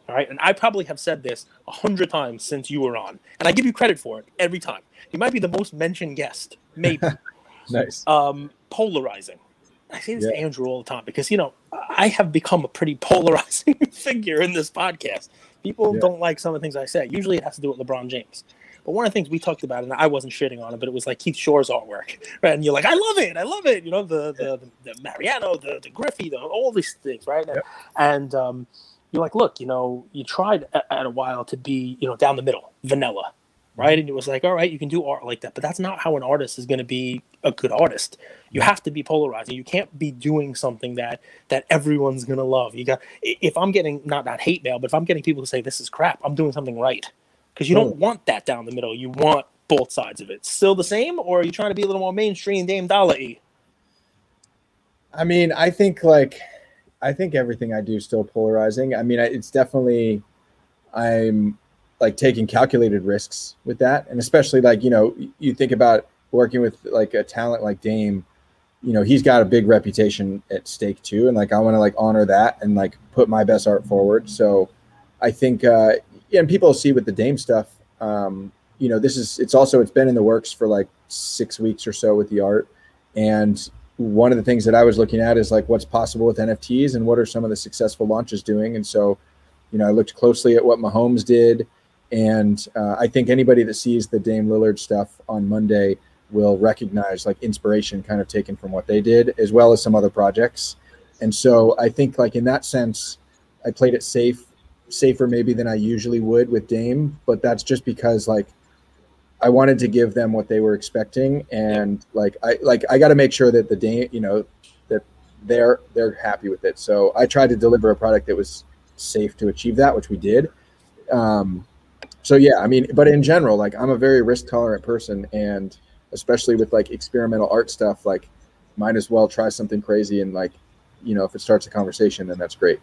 All right. And I probably have said this 100 times since you were on, and I give you credit for it every time. You might be the most mentioned guest, maybe. Nice. Polarizing. I say this Yeah. to Andrew all the time because, you know, I have become a pretty polarizing figure in this podcast. People don't like some of the things I say. Usually it has to do with LeBron James. But one of the things we talked about, and I wasn't shitting on it, but it was like Keith Shore's artwork. Right? And you're like, I love it. I love it. You know, the Mariano, the Griffey, all these things, right? Yep. And you're like, look, you know, you tried at a while to be, you know, down the middle, vanilla, right? And it was like, all right, you can do art like that, but that's not how an artist is going to be a good artist. You have to be polarizing. You can't be doing something that everyone's going to love. You got, if I'm getting not hate mail, but if I'm getting people to say this is crap, I'm doing something right. Because you don't want that down the middle. You want both sides of it. Still the same, or are you trying to be a little more mainstream, Dame Dollar-y? I mean, I think everything I do is still polarizing. I mean, it's definitely, I'm like taking calculated risks with that. And especially like, you know, you think about working with like a talent like Dame, you know, he's got a big reputation at stake too. And like, I want to like honor that and like put my best art forward. So I think, and people see with the Dame stuff, you know, it's been in the works for like 6 weeks or so with the art. And one of the things that I was looking at is like what's possible with NFTs and what are some of the successful launches doing. And so, you know, I looked closely at what Mahomes did. And I think anybody that sees the Dame Lillard stuff on Monday will recognize like inspiration kind of taken from what they did, as well as some other projects. And so I think like in that sense, I played it safer maybe than I usually would with Dame, but that's just because like I wanted to give them what they were expecting, and I got to make sure that the Dame, you know, that they're happy with it. So I tried to deliver a product that was safe to achieve that, which we did. So yeah, I mean, but in general, like I'm a very risk tolerant person, and especially with like experimental art stuff, like might as well try something crazy, and like, you know, if it starts a conversation, then that's great.